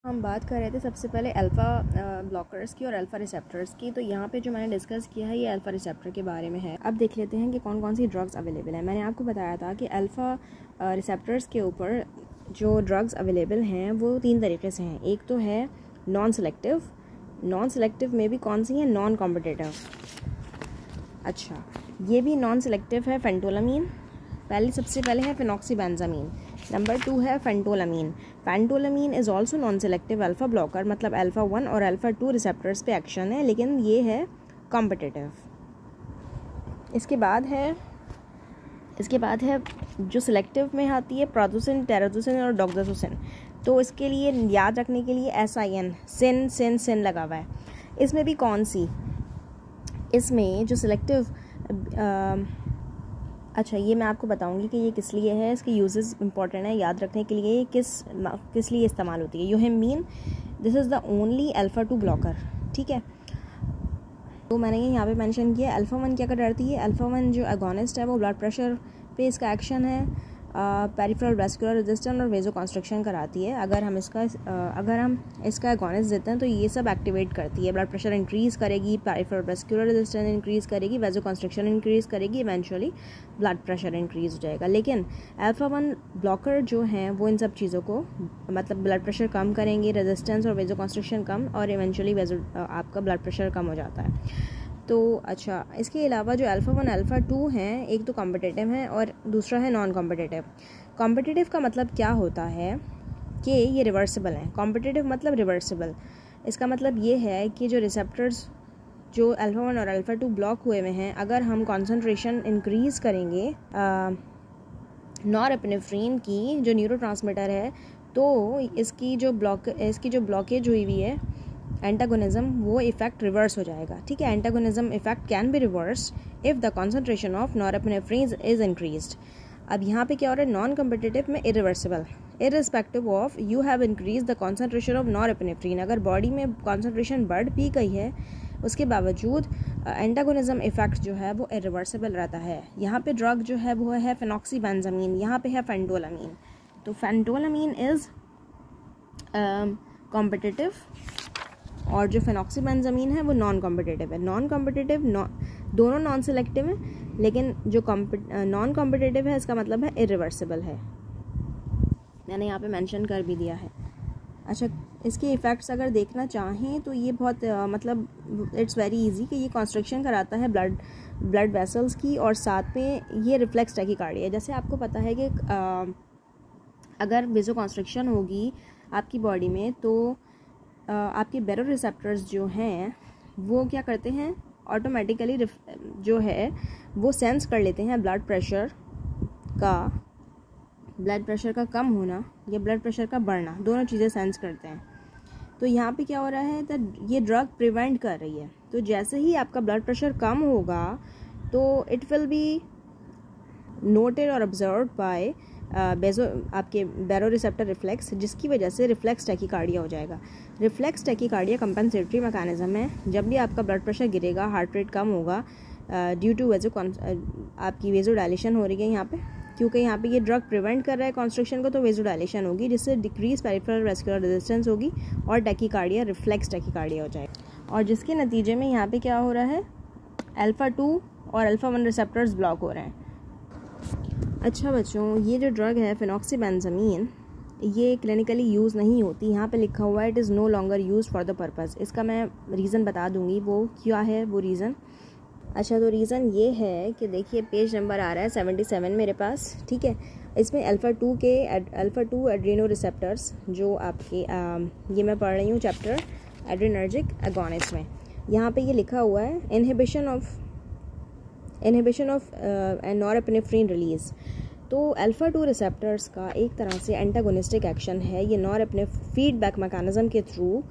हम बात कर रहे थे सबसे पहले अल्फ़ा ब्लॉकर्स की और अल्फ़ा रिसेप्टर्स की। तो यहाँ पे जो मैंने डिस्कस किया है ये अल्फ़ा रिसेप्टर के बारे में है। अब देख लेते हैं कि कौन कौन सी ड्रग्स अवेलेबल हैं। मैंने आपको बताया था कि अल्फ़ा रिसेप्टर्स के ऊपर जो ड्रग्स अवेलेबल हैं वो 3 तरीके से हैं। एक तो है नॉन सेलेक्टिव में भी कौन सी है, नॉन कॉम्पिटिटिव। अच्छा, ये भी नॉन सेलेक्टिव है फेंटोलामीन। सबसे पहले है फेनॉक्सीबेंजामीन। नंबर 2 है फेंटोलामीन। फेंटोलामीन is also non selective alpha blocker, मतलब अल्फ़ा 1 और अल्फ़ा 2 रिसेप्टर्स पे एक्शन है, लेकिन ये है कॉम्पिटिटिव। इसके बाद है जो सिलेक्टिव में आती है प्रादुसिन, टेरादुसिन और डॉक्सासुसिन। तो इसके लिए याद रखने के लिए SIN सिन लगा हुआ है। इसमें भी कौन सी, इसमें जो सिलेक्टिव अच्छा, ये मैं आपको बताऊंगी कि ये किस लिए है, इसके यूजेस इंपॉर्टेंट है याद रखने के लिए, किस लिए इस्तेमाल होती है। यूहेमीन, this is the only alpha 2 blocker, ठीक है। तो मैंने यहाँ पे मेंशन किया अल्फ़ा 1 क्या करती है। अल्फ़ा 1 जो एगोनिस्ट है वो ब्लड प्रेशर पे इसका एक्शन है, पेरिफेरल वेस्कुलर रेजिस्टेंस और वेजो कंस्ट्रक्शन कराती है। अगर हम इसका एगोनिस्ट देते हैं तो ये सब एक्टिवेट करती है। ब्लड प्रेशर इंक्रीज़ करेगी, पेरिफेरल वेस्कुलर रेजिस्टेंस इंक्रीज़ करेगी, वेजो कंस्ट्रक्शन इंक्रीज़ करेगी, इवेंचुअली ब्लड प्रेशर इंक्रीज़ हो जाएगा। लेकिन अल्फ़ा 1 ब्लॉकर जो हैं वो इन सब चीज़ों को, मतलब ब्लड प्रेशर कम करेंगे, रेजिस्टेंस और वेजो कंस्ट्रक्शन कम, और इवेंचुअली आपका ब्लड प्रेशर कम हो जाता है। तो अच्छा, इसके अलावा जो अल्फ़ा 1 अल्फ़ा 2 हैं, एक तो कॉम्पिटिटिव है और दूसरा है नॉन कॉम्पिटिटिव। कॉम्पिटिटिव का मतलब क्या होता है कि ये रिवर्सिबल हैं। कॉम्पिटिटिव मतलब रिवर्सिबल। इसका मतलब ये है कि जो रिसेप्टर्स जो अल्फ़ा 1 और अल्फ़ा 2 ब्लॉक हुए हुए हैं, अगर हम कॉन्सेंट्रेशन इंक्रीज़ करेंगे नॉरएपिनेफ्रिन की, जो न्यूरोट्रांसमीटर है, तो इसकी जो ब्लॉकेज हुई हुई है एंटागोनिज्म, वो इफेक्ट रिवर्स हो जाएगा, ठीक है। Antagonism effect can be reverse if the concentration of norepinephrine is increased. अब यहाँ पे क्या हो रहा है, नॉन कम्पिटिटिव में irreversible, irrespective of you have increase the concentration of norepinephrine. अगर बॉडी में कॉन्सेंट्रेशन बढ़ भी गई है उसके बावजूद एंटागोनिज्म इफेक्ट जो है वो इरिवर्सिबल रहता है। यहाँ पे ड्रग जो है वो है फेनॉक्सीबेंजामीन, यहाँ पे है फेंटोलामीन। तो फेंटोलामीन इज़ कॉम्पिटिटिव और जो फेनॉक्सीबेंजामीन है वो नॉन कॉम्पिटिटिव है। नॉन कॉम्पिटिटिव दोनों नॉन सेलेक्टिव हैं, लेकिन जो नॉन कॉम्पिटिटिव है इसका मतलब है इरिवर्सिबल है। मैंने यहाँ पे मेंशन कर भी दिया है। अच्छा, इसके इफ़ेक्ट्स अगर देखना चाहें तो ये बहुत मतलब इट्स वेरी इजी कि ये कॉन्स्ट्रक्शन कराता है ब्लड वेसल्स की, और साथ में ये रिफ्लेक्स टैकीकार्डिया। जैसे आपको पता है कि अगर वेजो कॉन्स्ट्रक्शन होगी आपकी बॉडी में तो आपके बैरो रिसेप्टर्स जो हैं वो क्या करते हैं, ऑटोमेटिकली जो है वो सेंस कर लेते हैं ब्लड प्रेशर का कम होना या ब्लड प्रेशर का बढ़ना, दोनों चीज़ें सेंस करते हैं। तो यहाँ पे क्या हो रहा है, तो ये ड्रग प्रिवेंट कर रही है। तो जैसे ही आपका ब्लड प्रेशर कम होगा तो इट विल बी नोटेड और ऑब्जर्व्ड बाय आपके बैरो रिसेप्टर रिफ्लेक्स, जिसकी वजह से रिफ्लेक्स टैकीकार्डिया हो जाएगा। रिफ्लेक्स टैकीकार्डिया कंपेंसेटरी मैकेनिज्म है। जब भी आपका ब्लड प्रेशर गिरेगा, हार्ट रेट कम होगा ड्यू टू आपकी वेजो डायलेशन हो रही है यहाँ पे, क्योंकि यहाँ पे ये ड्रग प्रिवेंट कर रहा है कॉन्स्ट्रक्शन को, तो वेजो डायलेशन होगी जिससे डिक्रीज पेरिफेरल वेस्कुलर रेजिस्टेंस होगी और टैकीकार्डिया रिफ्लेक्स टैकीकार्डिया हो जाएगा, और जिसके नतीजे में यहाँ पे क्या हो रहा है, अल्फ़ा 2 और अल्फ़ा 1 रिसेप्टर्स ब्लॉक हो रहे हैं। अच्छा बच्चों, ये जो ड्रग है फेनॉक्सीबेंजामीन, ये क्लिनिकली यूज़ नहीं होती। यहाँ पे लिखा हुआ है it is no longer use for the purpose. इसका मैं रीज़न बता दूँगी वो क्या है वो रीज़न। अच्छा, तो रीज़न ये है कि देखिए पेज नंबर आ रहा है 77 मेरे पास, ठीक है। इसमें अल्फ़ा 2 एड्रीनो रिसेप्टर्स जो आपके ये मैं पढ़ रही हूँ चैप्टर एड्रीनर्जिक एगोनिस्ट में, यहाँ पे ये लिखा हुआ है इनहिबिशन ऑफ नॉरएपिनेफ्रिन रिलीज़। तो अल्फ़ा 2 रिसेप्टर्स का एक तरह से एंटागोनिस्टिक एक्शन है। ये नॉरएपिनेफ्रिन फीडबैक मैकेनिज्म के थ्रू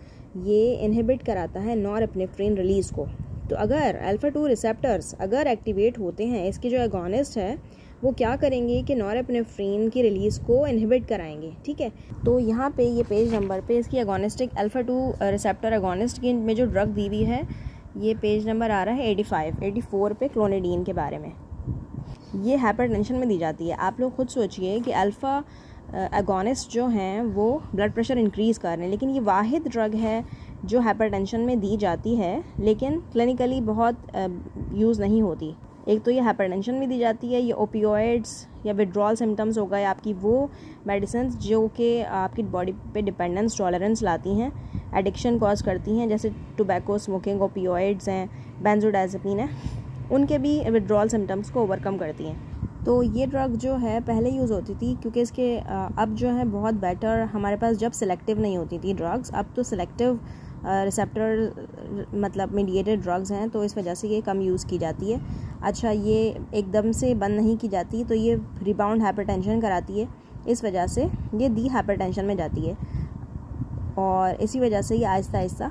ये इनहिबिट कराता है नॉरएपिनेफ्रिन रिलीज़ को। तो अगर अल्फ़ा 2 रिसेप्टर्स अगर एक्टिवेट होते हैं, इसके जो एगोनिस्ट है वो क्या करेंगे कि नॉरएपिनेफ्रिन की रिलीज़ को इनहिबिट कराएंगे, ठीक है। तो यहाँ पे ये पेज नंबर पे इसकी एगोनिस्टिक अल्फ़ा 2 रिसेप्टर एगोनिस्ट की में जो ड्रग दी हुई है, ये पेज नंबर आ रहा है 84 पे क्लोनिडीन के बारे में। ये हाइपरटेंशन में दी जाती है। आप लोग खुद सोचिए कि अल्फ़ा एगोनिस्ट जो हैं वो ब्लड प्रेशर इंक्रीज़ कर रहे हैं, लेकिन ये वाहिद ड्रग है जो हाइपरटेंशन में दी जाती है लेकिन क्लिनिकली बहुत यूज़ नहीं होती। एक तो ये हाइपरटेंशन में दी जाती है, ये ओपियोइड्स या विड्रॉल सिम्टम्स हो गए आपकी वो मेडिसिन जो कि आपकी बॉडी पे डिपेंडेंस टॉलरेंस लाती हैं, एडिक्शन कॉज करती हैं, जैसे टोबैको, स्मोकिंग, ओपियोइड्स हैं, बेंजोडाइज़ेपिन है, उनके भी विड्रॉल सिम्टम्स को ओवरकम करती हैं। तो ये ड्रग जो है पहले यूज़ होती थी क्योंकि इसके अब जो है बहुत बेटर हमारे पास जब सिलेक्टिव नहीं होती थी ड्रग्स, अब तो सिलेक्टिव रिसेप्टर मतलब मीडिएटेड ड्रग्स हैं, तो इस वजह से ये कम यूज़ की जाती है। अच्छा, ये एकदम से बंद नहीं की जाती, तो ये रिबाउंड हाइपरटेंशन कराती है, इस वजह से ये डी हाइपरटेंशन में जाती है और इसी वजह से ये आहिस्ता आहिस्ता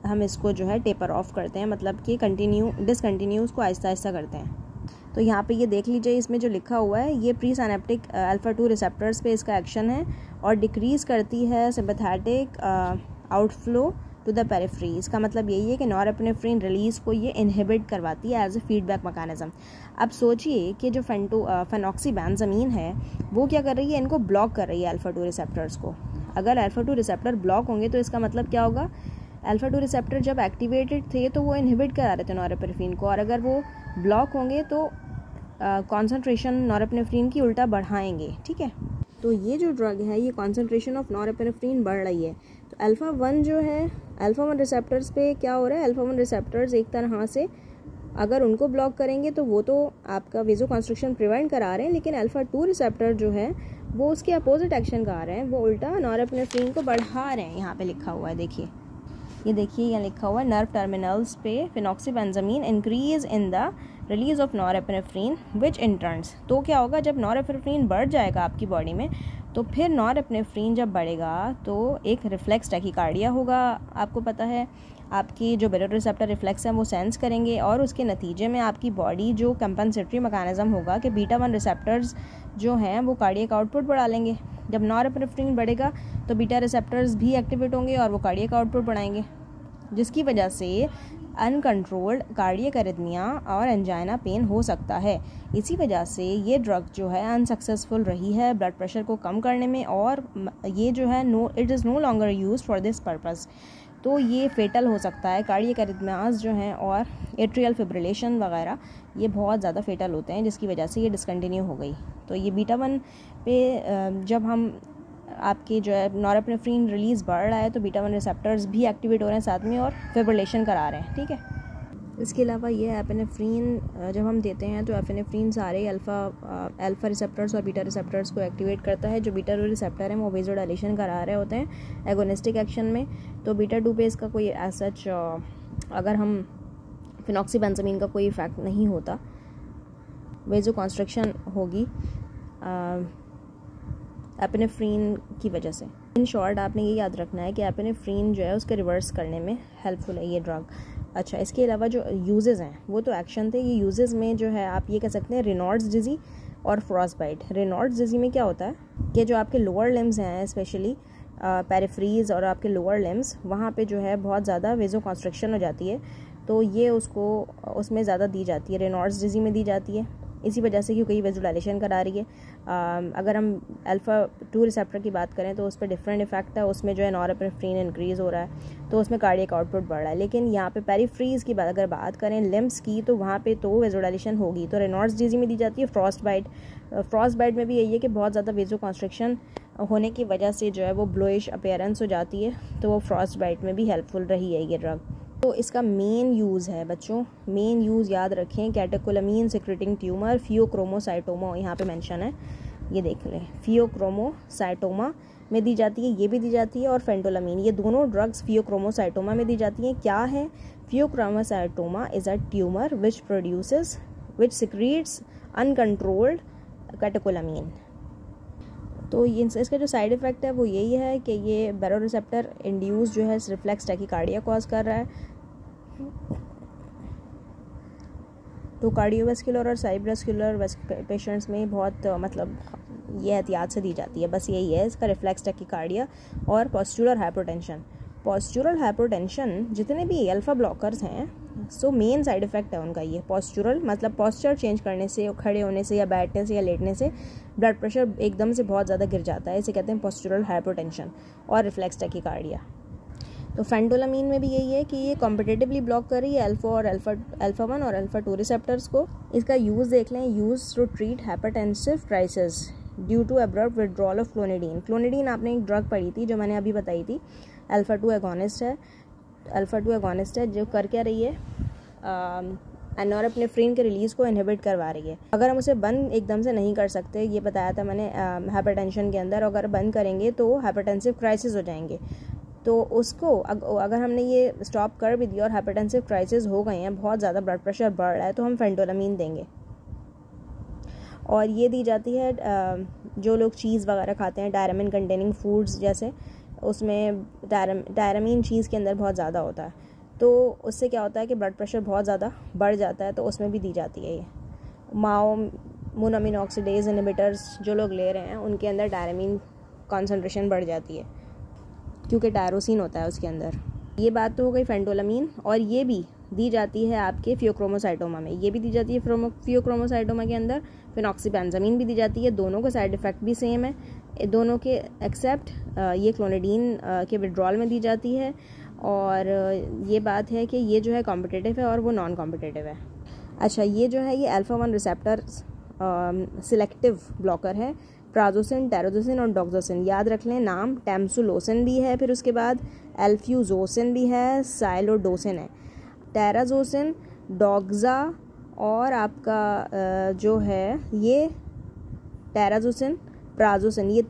हम इसको जो है टेपर ऑफ करते हैं, मतलब कि डिसकंटिन्यू उसको आहिस्ता आहिस्ता करते हैं। तो यहाँ पे ये देख लीजिए, इसमें जो लिखा हुआ है ये प्री सिनेप्टिक अल्फा 2 रिसेप्टर्स पे इसका एक्शन है और डिक्रीज़ करती है sympathetic outflow to the periphery. इसका मतलब यही है कि नॉरएपिनेफ्रिन रिलीज़ को ये इनहिबिट करवाती है एज ए फीडबैक मैकेनिज्म। अब सोचिए कि जो फेनॉक्सीबेंजामीन है वो क्या कर रही है, इनको ब्लॉक कर रही है अल्फा 2 रिसेप्टर्स को। अगर अल्फा 2 रिसेप्टर ब्लॉक होंगे तो इसका मतलब क्या होगा, अल्फा 2 रिसेप्टर जब एक्टिवेटेड थे तो वो इनहिबिट करा रहे थे नॉरएपिनेफ्रिन को, और अगर वो ब्लॉक होंगे तो कॉन्सेंट्रेशन नॉरएपिनेफ्रिन की उल्टा बढ़ाएंगे। ठीक है, तो ये जो ड्रग है ये कॉन्सेंट्रेशन ऑफ नॉरएपिनेफ्रिन बढ़ रही है। तो अल्फा 1 जो है, अल्फा 1 रिसेप्टर्स पे क्या हो रहा है, अल्फा 1 रिसेप्टर्स एक तरह से अगर उनको ब्लॉक करेंगे तो वो तो आपका वेजो कंस्ट्रक्शन प्रिवेंट करा रहे हैं, लेकिन अल्फा 2 रिसेप्टर जो है वो उसके अपोजिट एक्शन कर रहे हैं, वो उल्टा नॉरएपिनेफ्रिन को बढ़ा रहे हैं। यहाँ पे लिखा हुआ है, देखिए, ये देखिए यहाँ लिखा हुआ है नर्व टर्मिनल्स पे phenoxybenzamine increase in the release of norepinephrine which in turns. तो क्या होगा, जब नॉरएपिनेफ्रिन बढ़ जाएगा आपकी बॉडी में तो फिर नॉरएपिनेफ्रिन जब बढ़ेगा तो एक रिफ्लेक्स टैकीकार्डिया होगा। आपको पता है आपकी जो बेटा रिसेप्टर रिफ्लेक्स है वो सेंस करेंगे और उसके नतीजे में आपकी बॉडी जो कंपनसेटरी मैकेनिज्म होगा कि बीटा 1 रिसेप्टर्स जो हैं वो कार्डियक आउटपुट बढ़ा लेंगे। जब नॉरएपिनेफ्रिन बढ़ेगा तो बीटा रिसेप्टर्स भी एक्टिवेट होंगे और वो कार्डियक आउटपुट बढ़ाएंगे, जिसकी वजह से अनकंट्रोल्ड कार्डियक अरिथमिया और एंजाइना पेन हो सकता है। इसी वजह से ये ड्रग जो है अनसक्सेसफुल रही है ब्लड प्रेशर को कम करने में, और ये जो है it is no longer used for this purpose. तो ये फेटल हो सकता है। कार्डियक अरिथमियाज जो हैं और एट्रियल फिब्रिलेशन वगैरह ये बहुत ज़्यादा फेटल होते हैं, जिसकी वजह से ये डिसकंटिन्यू हो गई। तो ये बीटा 1 पे जब हम आपकी जो है नॉरएपिनेफ्रिन रिलीज़ बढ़ रहा है तो बीटा 1 रिसेप्टर्स भी एक्टिवेट हो रहे हैं साथ में और फिब्रिलेशन करा रहे हैं। ठीक है, इसके अलावा ये एपिनेफ्रिन जब हम देते हैं तो एपिनेफ्रिन सारे अल्फा रिसेप्टर्स और बीटा रिसेप्टर्स को एक्टिवेट करता है। जो बीटा 2 रिसेप्टर हैं वो वेजोडाइलेशन करा रहे होते हैं एगोनिस्टिक एक्शन में। तो बीटा 2 पे इसका कोई सच अगर हम फेनॉक्सीबेंजामीन का कोई इफेक्ट नहीं होता, वेजो कंस्ट्रक्शन होगी एपिनेफ्रिन की वजह से। इन शॉर्ट आपने ये याद रखना है कि एपिनेफ्रिन जो है उसके रिवर्स करने में हेल्पफुल है ये ड्रग। अच्छा, इसके अलावा जो यूजेस हैं वो तो एक्शन थे, ये यूजेस में जो है आप ये कह सकते हैं रेनॉल्ड्स डिजीज और फ्रॉस्टबाइट। रेनॉल्ड्स डिजीज में क्या होता है कि जो आपके लोअर लिम्स हैं स्पेशली पेरिफ्रीज और आपके लोअर लिम्स, वहाँ पे जो है बहुत ज़्यादा वेजो कंस्ट्रक्शन हो जाती है, तो ये उसमें ज़्यादा दी जाती है, रेनॉल्ड्स डिजीज में दी जाती है। इसी वजह से क्योंकि ये वेजोडाइलेशन करा रही है। अगर हम अल्फा 2 रिसेप्टर की बात करें तो उस पर डिफरेंट इफेक्ट है, उसमें जो है नॉरएपिनेफ्रिन इंक्रीज़ हो रहा है तो उसमें कार्डियक आउटपुट बढ़ रहा है। लेकिन यहाँ पे पेरिफ्रीज की अगर बात करें लिम्स की तो वहाँ पे तो वेजोडाइलेशन होगी। तो रेनॉल्ड्स डिजीज में दी जाती है। फ्रॉस्टबाइट में भी यही है कि बहुत ज़्यादा वेजो कंस्ट्रक्शन होने की वजह से जो है वो ब्लोइश अपीयरेंस हो जाती है, तो वो फ्रॉस्टबाइट में भी हेल्पफुल रही है ये ड्रग। तो इसका मेन यूज़ है बच्चों, मेन यूज़ याद रखें, कैटेकोलामीन सिक्रेटिंग ट्यूमर, फियोक्रोमोसाइटोमा यहाँ पे मेंशन है, ये देख लें, फियोक्रोमोसाइटोमा में दी जाती है, ये भी दी जाती है, और फेंटोलामीन, ये दोनों ड्रग्स फियोक्रोमोसाइटोमा में दी जाती हैं। क्या है pheochromocytoma? Is a tumour which secretes uncontrolled catecholamine. तो ये इसका जो साइड इफ़ेक्ट है वो यही है कि ये बैरोरिसेप्टर इंड्यूस जो है रिफ्लेक्स टैकीकार्डिया कॉज कर रहा है। तो कार्डियोवैस्कुलर और साइब्रस्कुलर पेशेंट्स में बहुत मतलब ये एहतियात से दी जाती है, बस यही है इसका, रिफ्लेक्स टैकीकार्डिया और पोस्चुरल हाइपोटेंशन। पोस्चुरल हाइपोटेंशन जितने भी अल्फा ब्लॉकर्स हैं सो मेन साइड इफ़ेक्ट है उनका ये पॉस्चुरल, मतलब पॉस्चर चेंज करने से, खड़े होने से या बैठने से या लेटने से ब्लड प्रेशर एकदम से बहुत ज़्यादा गिर जाता है, इसे कहते हैं पॉस्चुरल हाइपोटेंशन और रिफ्लेक्स टैकीकार्डिया। तो फेंटोलामीन में भी यही है कि ये कॉम्पिटिटिवली ब्लॉक कर रही है अल्फा 1 और अल्फा 2 रिसेप्टर्स को। इसका यूज़ देख लें, use to treat hypertensive crisis due to abrupt withdrawal of clonidine. Clonidine आपने एक ड्रग पढ़ी थी जो मैंने अभी बताई थी, अल्फा 2 एगोनिस्ट है जो कर क्या रही है, नॉरएपिनेफ्रिन के रिलीज़ को इनहिबिट करवा रही है। अगर हम उसे बंद एकदम से नहीं कर सकते, ये बताया था मैंने हाइपरटेंशन के अंदर, अगर बंद करेंगे तो हाइपरटेंसिव क्राइसिस हो जाएंगे। तो उसको अगर हमने ये स्टॉप कर भी दिया और हाइपरटेंसिव क्राइसिस हो गए हैं, बहुत ज़्यादा ब्लड प्रेशर बढ़ रहा है, तो हम फेंटोलामीन देंगे। और ये दी जाती है जो लोग चीज़ वगैरह खाते हैं, डायरामिन कंटेनिंग फूड्स जैसे, उसमें डायरामीन चीज़ के अंदर बहुत ज़्यादा होता है, तो उससे क्या होता है कि ब्लड प्रेशर बहुत ज़्यादा बढ़ जाता है, तो उसमें भी दी जाती है ये। मोनोअमीन ऑक्सीडेज इनहिबिटर्स जो लोग ले रहे हैं उनके अंदर डायरामीन कॉन्सेंट्रेशन बढ़ जाती है क्योंकि टायरोसिन होता है उसके अंदर। ये बात तो हो गई फेंटोलामीन। और ये भी दी जाती है आपके फियोक्रोमोसाइटोमा में, ये भी दी जाती है फियोक्रोमोसाइटोमा के अंदर। फिनॉक्सीबेंजामीन भी दी जाती है, दोनों का साइड इफ़ेक्ट भी सेम है दोनों के, एक्सेप्ट ये क्लोनिडीन के विड्रॉल में दी जाती है। और ये बात है कि ये जो है कॉम्पिटिटिव है और वो नॉन कॉम्पिटिटिव है। अच्छा, ये जो है ये अल्फा 1 रिसेप्टर सिलेक्टिव ब्लॉकर है। प्राजोसिन, टेरोजोसिन और डॉक्सोसिन, याद रख लें नाम। टैमसुलोसिन भी है, फिर उसके बाद एल्फ्यूजोसिन भी है, साइलोडोसिन है। टेराजोसिन, डॉक्सा और आपका जो है ये टेराजोसिन, प्राजोसिन, ये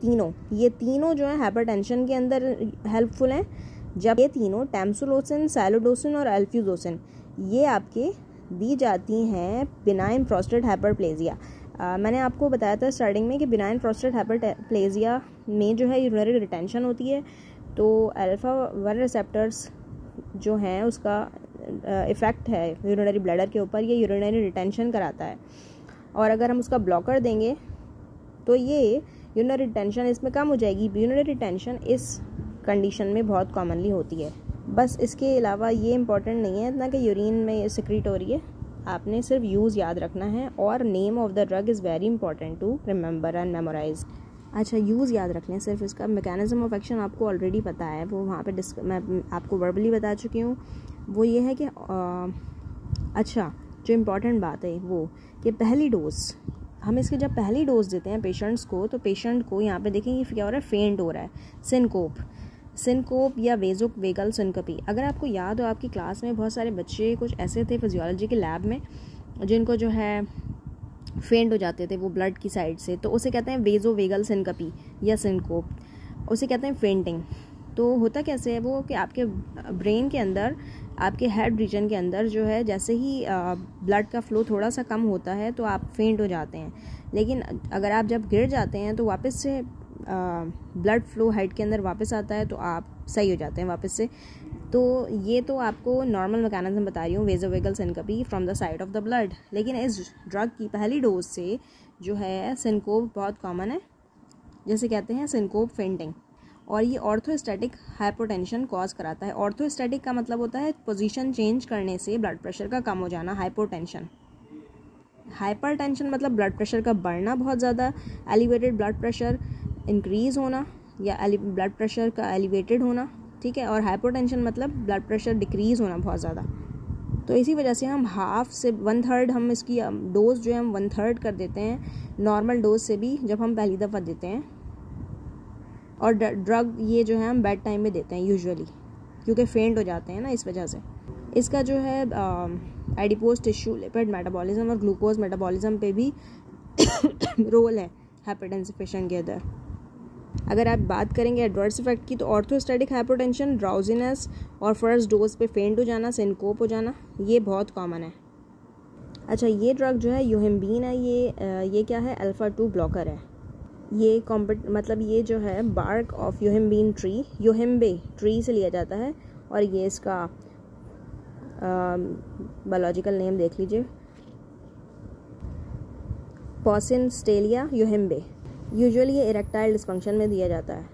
तीनों जो है हाइपरटेंशन के अंदर हेल्पफुल हैं। जब ये तीनों टैमसुलोसिन, साइलोडोसिन और एल्फ्यूजोसिन ये आपके दी जाती हैं बिनाइन प्रोस्टेट हाइपरप्लेजिया। मैंने आपको बताया था स्टार्टिंग में कि बिनाइन प्रोस्टेट हाइपरप्लेजिया में जो है यूरिनरी रिटेंशन होती है, तो अल्फा 1 रिसेप्टर्स जो हैं उसका इफ़ेक्ट है यूरिनरी ब्लैडर के ऊपर, ये यूरिनरी रिटेंशन कराता है। और अगर हम उसका ब्लॉकर देंगे तो ये यूरिनरी रिटेंशन इसमें कम हो जाएगी। यूरिनरी रिटेंशन इस कंडीशन में बहुत कॉमनली होती है। बस इसके अलावा ये इम्पॉर्टेंट नहीं है इतना कि यूरिन में सिक्रीट हो रही है, आपने सिर्फ यूज़ याद रखना है। और name of the drug is very important to remember and memorise. अच्छा, यूज़ याद रखना है सिर्फ, इसका मैकेनिज्म ऑफ एक्शन आपको ऑलरेडी पता है, वो वहाँ पे मैं आपको वर्बली बता चुकी हूँ। वो ये है कि अच्छा, जो इम्पॉर्टेंट बात है वो कि पहली डोज, हम इसके जब पहली डोज देते हैं पेशेंट्स को, तो पेशेंट को यहाँ पे देखेंगे क्या हो रहा है, फेंट हो रहा है, सिनकोप या वेगल सिनकपी। अगर आपको याद हो, आपकी क्लास में बहुत सारे बच्चे कुछ ऐसे थे फिजियोलॉजी के लैब में जिनको जो है फेंट हो जाते थे वो ब्लड की साइड से, तो उसे कहते हैं वेगल सिनकपी या सिनकोप, उसे कहते हैं फेंटिंग। तो होता कैसे है वो कि आपके ब्रेन के अंदर, आपके हेड रीजन के अंदर जो है, जैसे ही ब्लड का फ्लो थोड़ा सा कम होता है तो आप फेंट हो जाते हैं। लेकिन अगर आप जब गिर जाते हैं तो वापस से ब्लड फ्लो हेड के अंदर वापस आता है तो आप सही हो जाते हैं वापस से। तो ये तो आपको नॉर्मल मैकेनिज्म बता रही हूँ, vagal syncope from the side of the blood. लेकिन इस ड्रग की पहली डोज से जो है सिनकोप बहुत कॉमन है, जैसे कहते हैं सिनकोप फेंटिंग। और ये ऑर्थोस्टैटिक हाइपोटेंशन कॉज कराता है। ऑर्थोस्टैटिक का मतलब होता है पोजीशन चेंज करने से ब्लड प्रेशर का कम हो जाना। हाइपरटेंशन मतलब ब्लड प्रेशर का बढ़ना बहुत ज़्यादा, एलिवेटेड ब्लड प्रेशर इंक्रीज़ होना या ब्लड प्रेशर का एलिवेटेड होना, ठीक है। और हाइपोटेंशन मतलब ब्लड प्रेशर डिक्रीज़ होना बहुत ज़्यादा। तो इसी वजह से हम हाफ से 1/3 हम इसकी डोज जो है हम 1/3 कर देते हैं नॉर्मल डोज से भी जब हम पहली दफ़ा देते हैं। और ड्रग ये जो है हम बेड टाइम में देते हैं यूजुअली, क्योंकि फेंट हो जाते हैं ना, इस वजह से। इसका जो है एडिपोज टिश्यू, लिपिड मेटाबॉलिज्म और ग्लूकोज मेटाबॉलिज्म पे भी रोल है हाइपरटेंसिव पेशेंट के अंदर। अगर आप बात करेंगे एडवर्स इफेक्ट की, तो ऑर्थोस्टैटिक हाइपोटेंशन, ड्राउजीनेस और फर्स्ट डोज पे फेंट हो जाना, सिनकोप हो जाना, ये बहुत कॉमन है। अच्छा, ये ड्रग जो है यूहिम्बीन है, ये क्या है, अल्फा 2 ब्लॉकर है। ये मतलब ये जो है बार्क ऑफ यूहिम्बीन ट्री, यूहिम्बे ट्री से लिया जाता है। और ये इसका बायोलॉजिकल नेम देख लीजिए, पॉसिन स्टेलिया यूहिम्बे। यूजुअली ये इरेक्टाइल डिस्फंक्शन में दिया जाता है,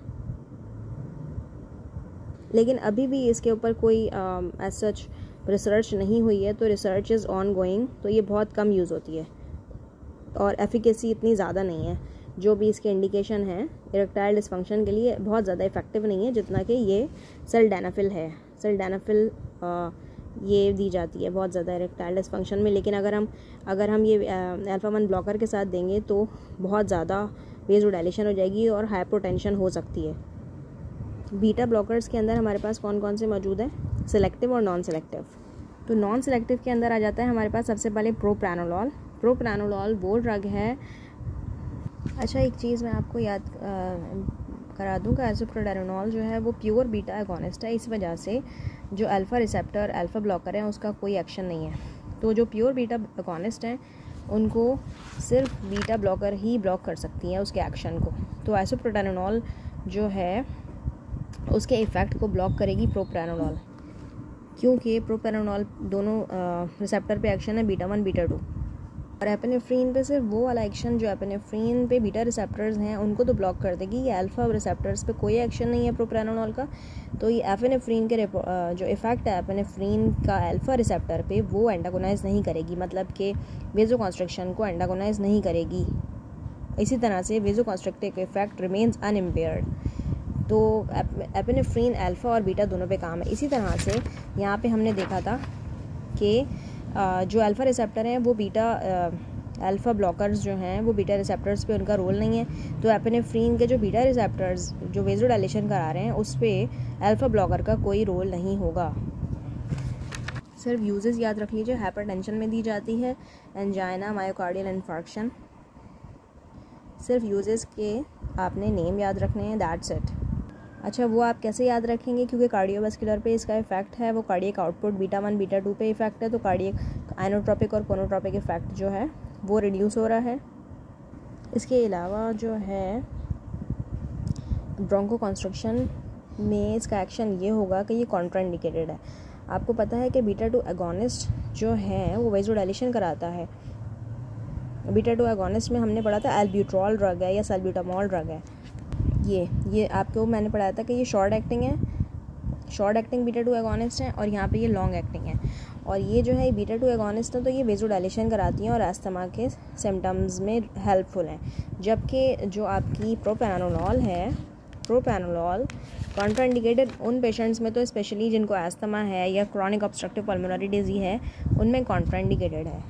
लेकिन अभी भी इसके ऊपर कोई एज सच रिसर्च नहीं हुई है, तो रिसर्च इज़ ऑन गोइंग, तो ये बहुत कम यूज़ होती है और एफिकेसी इतनी ज़्यादा नहीं है। जो भी इसके इंडिकेशन है इरेक्टाइल डिसफंक्शन के लिए बहुत ज़्यादा इफेक्टिव नहीं है जितना कि ये सिल्डेनाफिल है। सिल्डेनाफिल ये दी जाती है बहुत ज़्यादा इरेक्टाइल डिसफंक्शन में, लेकिन अगर हम ये अल्फा 1 ब्लॉकर के साथ देंगे तो बहुत ज़्यादा वेज़ोडाइलेशन हो जाएगी और हाइपोटेंशन हो सकती है। बीटा ब्लॉकर्स के अंदर हमारे पास कौन कौन से मौजूद हैं, सिलेक्टिव और नॉन सिलेक्टिव। तो नॉन सिलेक्टिव के अंदर आ जाता है हमारे पास सबसे पहले प्रोप्रानोलॉल। प्रोप्रानोलॉल वो ड्रग है। अच्छा, एक चीज़ मैं आपको याद करा दूँ कि एज़ोप्रोडानोल जो है वो प्योर बीटा एगोनिस्ट है, इस वजह से जो अल्फ़ा रिसेप्टर अल्फ़ा ब्लॉकर है उसका कोई एक्शन नहीं है। तो जो प्योर बीटा एगोनिस्ट हैं उनको सिर्फ बीटा ब्लॉकर ही ब्लॉक कर सकती हैं उसके एक्शन को। तो एज़ोप्रोडानोल जो है उसके इफ़ेक्ट को ब्लॉक करेगी प्रोप्रानोलॉल, क्योंकि प्रोप्रानोलॉल दोनों रिसेप्टर पे एक्शन है बीटा 1 बीटा 2, और एपिनेफ्रीन पे सिर्फ वो वाला एक्शन जो एपिनेफ्रीन पे बीटा रिसेप्टर्स हैं उनको तो ब्लॉक कर देगी। ये अल्फ़ा रिसेप्टर्स पे कोई एक्शन नहीं है प्रोप्रानोलॉल का। तो ये एपिनेफ्रीन के जो इफ़ेक्ट है एपिनेफ्रीन का अल्फ़ा रिसेप्टर पे वो एंटागोनाइज नहीं करेगी, मतलब कि वेज़ोकंस्ट्रिक्शन को एंटागोनाइज नहीं करेगी। इसी तरह से वेज़ोकंस्ट्रिक्टिव इफेक्ट रिमेन्स अनइम्पेयर्ड। तो एपिनेफ्रीन अल्फ़ा और बीटा दोनों पे काम है। इसी तरह से यहाँ पे हमने देखा था कि जो अल्फ़ा रिसेप्टर हैं वो बीटा अल्फ़ा ब्लॉकर्स जो हैं वो बीटा रिसेप्टर्स पे उनका रोल नहीं है। तो एपिनेफ्रीन के जो बीटा रिसेप्टर्स जो वेज़ोडाइलेशन करा रहे हैं उस पर अल्फ़ा ब्लॉकर का कोई रोल नहीं होगा। सिर्फ यूजेस याद रख लीजिए, हाइपरटेंशन में दी जाती है, एंजाइना, मायोकार्डियल इन्फार्क्शन, सिर्फ यूजेस के आपने नेम याद रखने हैं, दैट्स इट। अच्छा, वो आप कैसे याद रखेंगे, क्योंकि कार्डियोवास्कुलर पे इसका इफेक्ट है, वो कार्डियक आउटपुट बीटा 1 बीटा 2 पे इफेक्ट है, तो कार्डियक आइनोट्रोपिक और कोनोट्रोपिक इफेक्ट जो है वो रिड्यूस हो रहा है। इसके अलावा जो है ब्रोंकोकंस्ट्रिक्शन में इसका एक्शन ये होगा कि ये कॉन्ट्राइंडिकेटेड है। आपको पता है कि बीटा 2 एगोनिस्ट जो है वो वेज़ोडाइलेशन कराता है। बीटा 2 एगोनिस्ट में हमने पढ़ा था एल्ब्यूट्रॉल ड्रग है या सल्ब्यूटामॉल ड्रग है। ये आपको मैंने पढ़ाया था कि ये शॉर्ट एक्टिंग है, शॉर्ट एक्टिंग बीटा 2 एगोनिस्ट है, और यहाँ पे ये लॉन्ग एक्टिंग है। और ये जो है बीटा 2 एगोनिस्ट है तो ये वेज़ोडाइलेशन कराती हैं और अस्थमा के सिम्टम्स में हेल्पफुल हैं। जबकि जो आपकी प्रोप्रानोलॉल है, प्रोप्रानोलॉल कॉन्ट्राइंडिकेटेड उन पेशेंट्स में, तो स्पेशली जिनको अस्थमा है या क्रॉनिक ऑब्स्ट्रक्टिव पल्मोनरी डिजीज है उनमें कॉन्ट्राइंडिकेटेड है।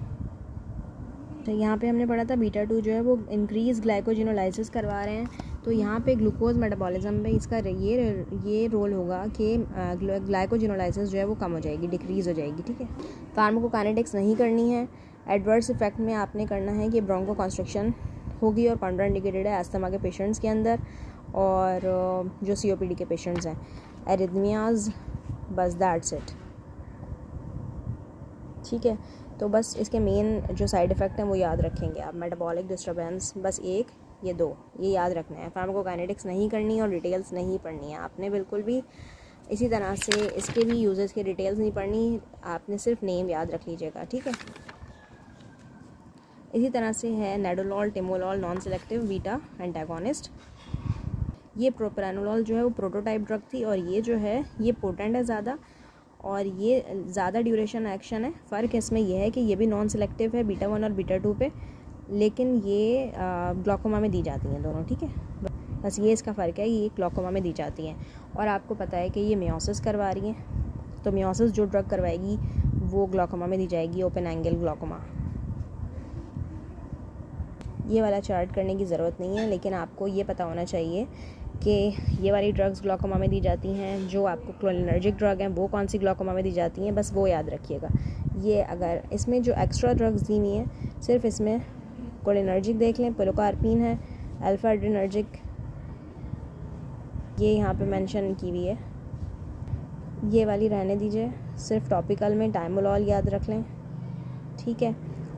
तो यहाँ पे हमने पढ़ा था बीटा 2 जो है वो इंक्रीज ग्लाइकोजिनोलाइसिस करवा रहे हैं। तो यहाँ पे ग्लूकोज मेटाबॉलिज्म में इसका ये रोल होगा कि ग्लाइकोजिनोलाइसिस जो है वो कम हो जाएगी, डिक्रीज़ हो जाएगी। ठीक है, फार्माकोकाइनेटिक्स नहीं करनी है। एडवर्स इफेक्ट में आपने करना है कि ब्रोंकोकंस्ट्रिक्शन होगी और कॉन्ट्राइंडिकेटेड है अस्थमा के पेशेंट्स के अंदर और जो COPD के पेशेंट्स हैं, एरिथमियाज, बस दैट्स इट। ठीक है, तो बस इसके मेन जो साइड इफ़ेक्ट हैं वो याद रखेंगे आप। मेटाबॉलिक डिस्टर्बेंस बस एक, ये दो, ये याद रखना है। फार्माकोकाइनेटिक्स नहीं करनी और डिटेल्स नहीं पढ़नी है आपने बिल्कुल भी। इसी तरह से इसके भी यूजेस के डिटेल्स नहीं पढ़नी, आपने सिर्फ नेम याद रख लीजिएगा। ठीक है, इसी तरह से है नेडोलॉल, timolol, non selective beta antagonist. ये प्रोप्रानोलॉल जो है वो प्रोटोटाइप ड्रग थी और ये जो है ये पोटेंट है ज़्यादा और ये ज़्यादा ड्यूरेशन एक्शन है। फ़र्क इसमें यह है कि ये भी नॉन सेलेक्टिव है बीटा 1 और बीटा 2 पे, लेकिन ये ग्लूकोमा में दी जाती हैं दोनों। ठीक है, बस ये इसका फ़र्क है, ये ग्लूकोमा में दी जाती हैं। और आपको पता है कि ये मियोसिस करवा रही हैं, तो मियोसिस जो ड्रग करवाएगी वो ग्लूकोमा में दी जाएगी, ओपन एंगल ग्लूकोमा। ये वाला चार्ट करने की ज़रूरत नहीं है, लेकिन आपको ये पता होना चाहिए कि ये वाली ड्रग्स ग्लूकोमा में दी जाती हैं। जो आपको क्लोलिनर्जिक ड्रग हैं वो कौन सी ग्लूकोमा में दी जाती हैं, बस वो याद रखिएगा। ये अगर इसमें जो एक्स्ट्रा ड्रग्स दी हुई हैं, सिर्फ इसमें कोलिनर्जिक देख लें, पिलोकार्पिन है, अल्फा एड्रेनर्जिक ये यहाँ पे मेंशन की हुई है, ये वाली रहने दीजिए। सिर्फ टॉपिकल में टाइमोलॉल याद रख लें। ठीक है,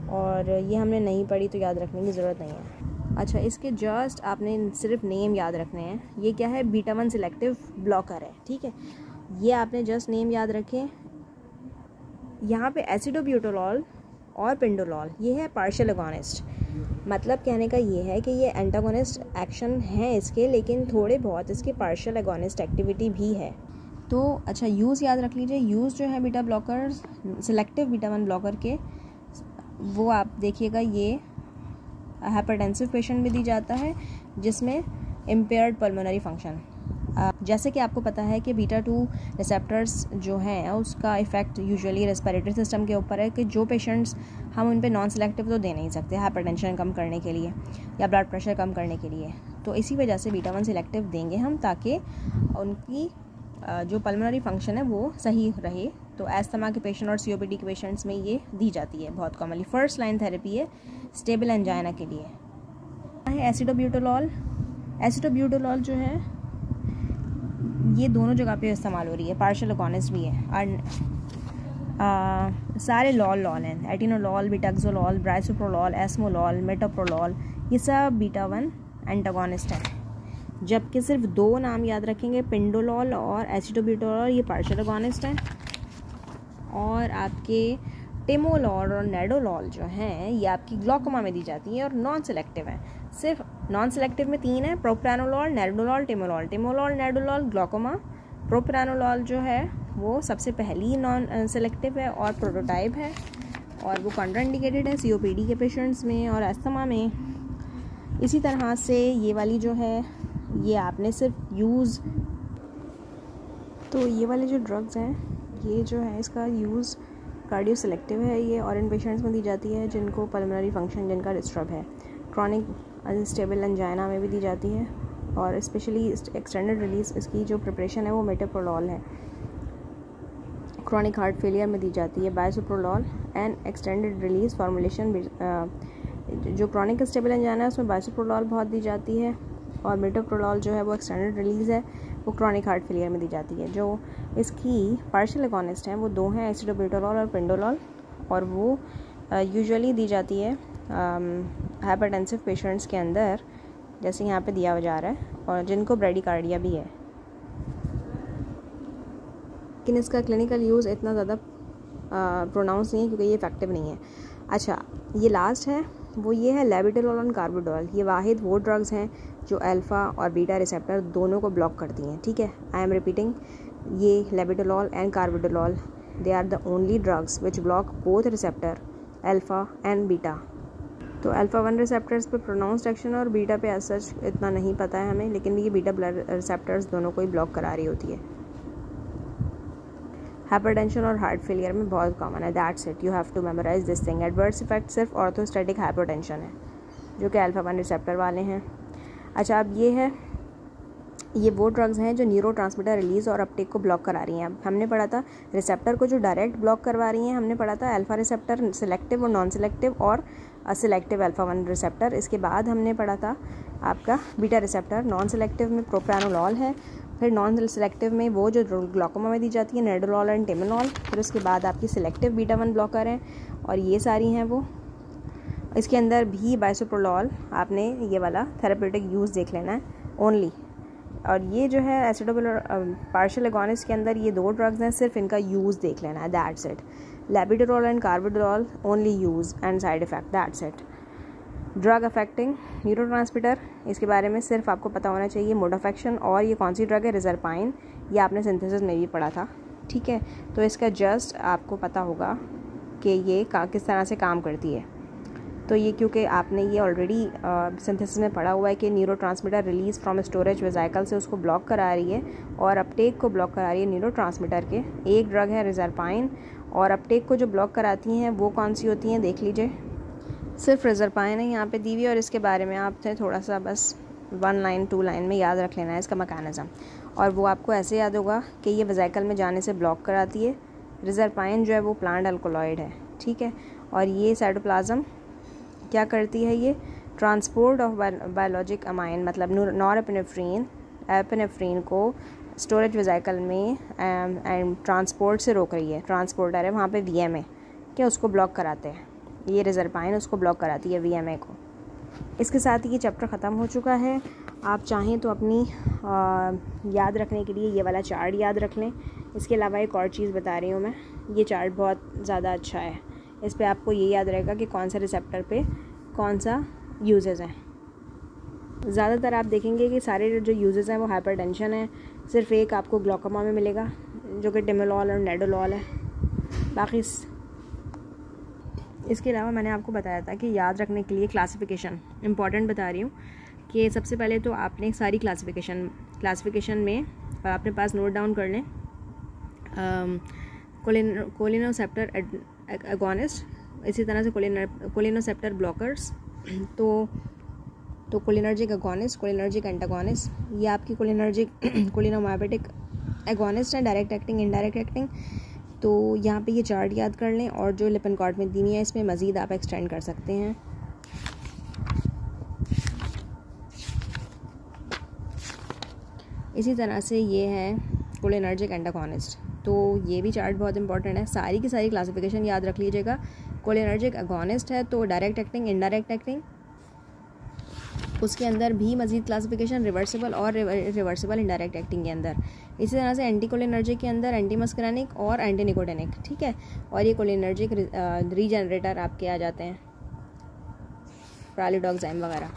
और ये हमने नहीं पढ़ी तो याद रखने की ज़रूरत नहीं है। अच्छा, इसके जस्ट आपने सिर्फ नेम याद रखने हैं। ये क्या है, बीटा 1 सिलेक्टिव ब्लॉकर है। ठीक है, ये आपने जस्ट नेम याद रखें। यहाँ पे एसिडोब्यूटोलॉल और पिंडोलॉल ये है पार्शियल एगोनिस्ट। मतलब कहने का ये है कि ये एंटागोनिस्ट एक्शन है इसके, लेकिन थोड़े बहुत इसके पार्शियल एगोनिस्ट एक्टिविटी भी है। तो अच्छा, यूज़ याद रख लीजिए। यूज़ जो है beta blocker, selective beta 1 blocker के, वो आप देखिएगा ये हाइपरटेंसिव पेशेंट में दी जाता है जिसमें इम्पेयर्ड पल्मोनरी फंक्शन। जैसे कि आपको पता है कि बीटा 2 रिसेप्टर्स जो हैं उसका इफ़ेक्ट यूजुअली रेस्पिरेटरी सिस्टम के ऊपर है, कि जो पेशेंट्स हम उन पे नॉन सेलेक्टिव तो दे नहीं सकते हाइपरटेंशन कम करने के लिए या ब्लड प्रेशर कम करने के लिए, तो इसी वजह से बीटा 1 सिलेक्टिव देंगे हम, ताकि उनकी जो पल्मोनरी फंक्शन है वो सही रहे। तो एस्थमा के पेशेंट और सीओपीडी के पेशेंट्स में ये दी जाती है बहुत कॉमनली। फर्स्ट लाइन थेरेपी है स्टेबल एंजाइना के लिए है एसिडोब्यूटालॉल। एसिडोब्यूटालॉल जो है ये दोनों जगह पे इस्तेमाल हो रही है, पार्शियल अगोनिस्ट भी है, और सारे लॉल हैं, एटिनोलॉल, बिटाक्सोलॉल, ब्राइसोप्रोलॉल, एस्मोलॉल, मेटोप्रोलॉल, ये सब बीटा 1 एंटागोनिस्ट है। जबकि सिर्फ 2 नाम याद रखेंगे, पिंडोलॉल और एसिडोब्यूटालॉल, ये पार्शियल अगोनिस्ट हैं। और आपके टेमोलॉल और नेडोलॉल जो हैं ये आपकी ग्लूकोमा में दी जाती है और नॉन सेलेक्टिव है। सिर्फ नॉन सेलेक्टिव में 3 है, प्रोप्रानोलॉल, नेडोलॉल, टेमोलॉल। टेमोलॉल, नेडोलॉल ग्लूकोमा, प्रोप्रानोलॉल जो है वो सबसे पहली नॉन सेलेक्टिव है और प्रोटोटाइप है, और वो कॉन्ट्राइंडिकेटेड है सीओपीडी के पेशेंट्स में और एस्थमा में। इसी तरह से ये वाली जो है ये आपने सिर्फ यूज़, तो ये वाले जो ड्रग्स हैं ये जो है इसका यूज़ कार्डियो सेलेक्टिव है ये, और इन पेशेंट्स में दी जाती है जिनको पल्मोनरी फंक्शन जिनका डिस्टर्ब है। क्रॉनिक अनस्टेबल एंजाइना में भी दी जाती है, और स्पेशली एक्सटेंडेड रिलीज इसकी जो प्रिपरेशन है वो मेटोप्रोलॉल है। क्रॉनिक हार्ट फेलियर में दी जाती है बाइसोप्रोलॉल एंड एक्सटेंडेड रिलीज फॉर्मुलेशन। जो क्रॉनिक स्टेबल एंजाइना है उसमें बाइसोप्रोलॉल बहुत दी जाती है, और मेटोप्रोलॉल जो है वो एक्सटेंडेड रिलीज़ है, वो क्रॉनिक हार्ट फेलियर में दी जाती है। जो इसकी पार्शियल अगोनिस्ट हैं वो 2 हैं, एसिडोब्यूटालॉल और पिंडोलॉल, और वो यूजुअली दी जाती है हाइपरटेंसिव पेशेंट्स के अंदर, जैसे यहाँ पे दिया जा रहा है, और जिनको ब्रेडिकार्डिया भी है। लेकिन इसका क्लिनिकल यूज़ इतना ज़्यादा प्रोनाउंस नहीं है क्योंकि ये इफेक्टिव नहीं है। अच्छा, ये लास्ट है, वो ये है लेबिडोल और कार्बिडोल। ये वाहिद वो ड्रग्स हैं जो अल्फ़ा और बीटा रिसेप्टर दोनों को ब्लॉक करती हैं। ठीक है, आई एम रिपीटिंग, ये labetalol and carvedilol, they are the only drugs which block both receptor alpha and beta. तो अल्फ़ा 1 रिसेप्टर्स पे प्रोनाउंस्ड एक्शन और बीटा पे एज सच इतना नहीं पता है हमें, लेकिन ये बीटा ब्लड रिसेप्टर्स दोनों को ही ब्लॉक करा रही होती है। हाइपरटेंशन और हार्ट फेलियर में बहुत कॉमन है, that's it, you have to memorise this thing. Adverse effect सिर्फ ऑर्थोस्टैटिक हाइपरटेंशन है जो कि अल्फ़ा 1 रिसेप्टर वाले हैं। अच्छा, अब ये है, ये वो ड्रग्स हैं जो न्यूरोट्रांसमीटर रिलीज़ और अपटेक को ब्लॉक करा रही हैं। अब हमने पढ़ा था रिसेप्टर को जो डायरेक्ट ब्लॉक करवा रही हैं, हमने पढ़ा था अल्फ़ा रिसेप्टर सिलेक्टिव और नॉन सिलेक्टिव और असिलेक्टिव अल्फ़ा 1 रिसेप्टर। इसके बाद हमने पढ़ा था आपका बीटा रिसेप्टर। नॉन सिलेक्टिव में प्रोप्रानोलॉल है, फिर नॉन सिलेक्टिव में वो जो ग्लूकोमा में दी जाती है नेडोलॉल एंड टेमोलॉल, फिर उसके बाद आपकी सिलेक्टिव बीटा 1 ब्लॉकर हैं, और ये सारी हैं वो। इसके अंदर भी बाइसोप्रोलॉल, आपने ये वाला थेरेप्यूटिक यूज़ देख लेना है ओनली। और ये जो है पार्शियल अगोनिस्ट के अंदर ये 2 ड्रग्स हैं, सिर्फ इनका यूज़ देख लेना है, that's it. Labetalol and carvedilol only use and side effect, that's it. Drug affecting neurotransmitter, इसके बारे में सिर्फ आपको पता होना चाहिए मोड ऑफ एक्शन, और ये कौन सी ड्रग है, रिजरपाइन, ये आपने सिंथेसिस में भी पढ़ा था। ठीक है, तो इसका जस्ट आपको पता होगा कि ये किस तरह से काम करती है। तो ये क्योंकि आपने ये ऑलरेडी सिंथेसिस में पढ़ा हुआ है कि neurotransmitter release from storage vesicle से उसको ब्लॉक करा रही है और अपटेक को ब्लॉक करा रही है न्यूरोट्रांसमीटर के। एक ड्रग है रिजरपाइन, और अपटेक को जो ब्लॉक कराती हैं वो कौन सी होती हैं देख लीजिए। सिर्फ रिजरपाइन है यहाँ पे दी हुई, और इसके बारे में आपने थोड़ा सा बस 1 लाइन 2 लाइन में याद रख लेना है इसका मैकेनिज़्म, और वो आपको ऐसे याद होगा कि ये वेसिकल में जाने से ब्लॉक कराती है। रिजरपाइन जो है वो प्लांट अल्कोलॉइड है, ठीक है, और ये साइटोप्लाज्म क्या करती है, ये ट्रांसपोर्ट ऑफ बायोलॉजिक अमाइन, मतलब एपिनेफ्रीन को स्टोरेज वेसिकल में एंड ट्रांसपोर्ट से रोक रही है। ट्रांसपोर्टर है वहाँ पे VMA क्या उसको ब्लॉक कराते हैं, ये रिजरपाइन उसको ब्लॉक कराती है VMA को। इसके साथ ही ये चैप्टर ख़त्म हो चुका है। आप चाहें तो अपनी याद रखने के लिए ये वाला चार्ट याद रख लें। इसके अलावा एक और चीज़ बता रही हूँ मैं, ये चार्ट बहुत ज़्यादा अच्छा है। इस पे आपको ये याद रहेगा कि कौन सा रिसेप्टर पे कौन सा यूजेस हैं। ज़्यादातर आप देखेंगे कि सारे जो यूजेस हैं वो हाइपरटेंशन है, सिर्फ एक आपको ग्लूकोमा में मिलेगा जो कि टिमोलॉल और नेडोलॉल है। बाकी इसके अलावा मैंने आपको बताया था कि याद रखने के लिए क्लासिफिकेशन इंपॉर्टेंट बता रही हूँ कि सबसे पहले तो आपने सारी क्लासिफिकेशन में अपने पास नोट डाउन कर लें कोलिनोसेप्टर एगोनिस्ट, इसी तरह से कोलिनोसेप्टर ब्लॉकर्स, तो कोलिनर्जिक एगोनिस्ट, कोलिनर्जिक एंटागोनिस्ट, ये आपकी कोलिनोमाइमेटिक एगोनिस्ट है, डायरेक्ट एक्टिंग, इनडायरेक्ट एक्टिंग। तो यहाँ पे ये चार्ट याद कर लें और जो लिपिनकॉर्ड में दी है इसमें मज़ीद आप एक्सटेंड कर सकते हैं। इसी तरह से ये है कोलिनर्जिक एंटागोनिस्ट, तो ये भी चार्ट बहुत इंपॉर्टेंट है। सारी की सारी क्लासिफिकेशन याद रख लीजिएगा। कोलिनर्जिक एगोनिस्ट है तो डायरेक्ट एक्टिंग, इनडायरेक्ट एक्टिंग, उसके अंदर भी मज़ीद क्लासिफिकेशन रिवर्सिबल और रिवर्सिबल इनडायरेक्ट एक्टिंग के अंदर। इसी तरह से एंटी कोलिनर्जिक के अंदर एंटी मस्करानिक और एंटी निकोटिनिक, ठीक है। और ये कोलिनर्जिक रीजनरेटर आपके आ जाते हैं, प्रालिडोक्साइम वगैरह।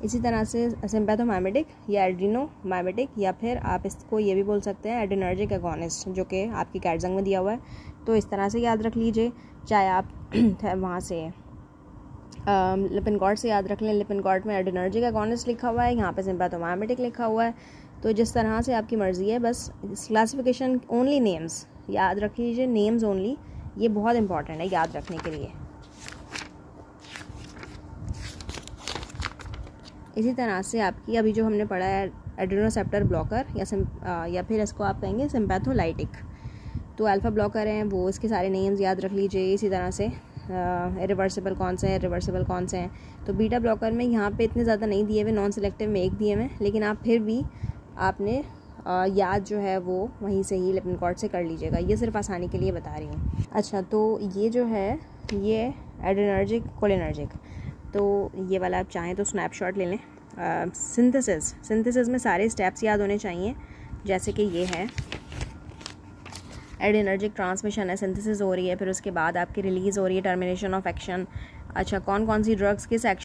इसी तरह से सिम्पैथोमाइमेटिक या एड्रीनोमाइमेटिक, या फिर आप इसको ये भी बोल सकते हैं एड्रीनर्जिक एगोनिस्ट, जो कि आपकी कैटजंग में दिया हुआ है। तो इस तरह से याद रख लीजिए, चाहे आप वहाँ से लिपिनकॉर्ड से याद रख लें। लिपिनकॉर्ड में एड्रीनर्जिक एगोनिस्ट लिखा हुआ है, यहाँ पे सिम्पैथोमाइमेटिक लिखा हुआ है। तो जिस तरह से आपकी मर्ज़ी है, बस क्लासिफिकेशन ओनली नेम्स याद रख लीजिए, नेम्स ओनली, ये बहुत इंपॉर्टेंट है याद रखने के लिए। इसी तरह से आपकी अभी जो हमने पढ़ा है एड्रेनोसेप्टर ब्लॉकर या फिर इसको आप कहेंगे सिम्पैथोलाइटिक, तो अल्फ़ा ब्लॉकर हैं वो, इसके सारे नेम्स याद रख लीजिए। इसी तरह से रिवर्सिबल कौन से हैं, रिवर्सिबल कौन से हैं। तो बीटा ब्लॉकर में यहाँ पे इतने ज़्यादा नहीं दिए हुए, नॉन सिलेक्टिव में एक दिए हुए, लेकिन आप फिर भी आपने याद जो है वो वहीं से ही लिपिनकॉर्ड से कर लीजिएगा, ये सिर्फ आसानी के लिए बता रही हूँ। अच्छा, तो ये जो है ये एड्रेनर्जिक कोलिनर्जिक, तो ये वाला आप चाहें तो स्नैपशॉट ले लें। सिंथेसिस में सारे स्टेप्स याद होने चाहिए, जैसे कि ये है एड्रेनर्जिक ट्रांसमिशन है, सिंथेसिस हो रही है, फिर उसके बाद आपकी रिलीज़ हो रही है, टर्मिनेशन ऑफ एक्शन। अच्छा, कौन कौन सी ड्रग्स किस एक्शन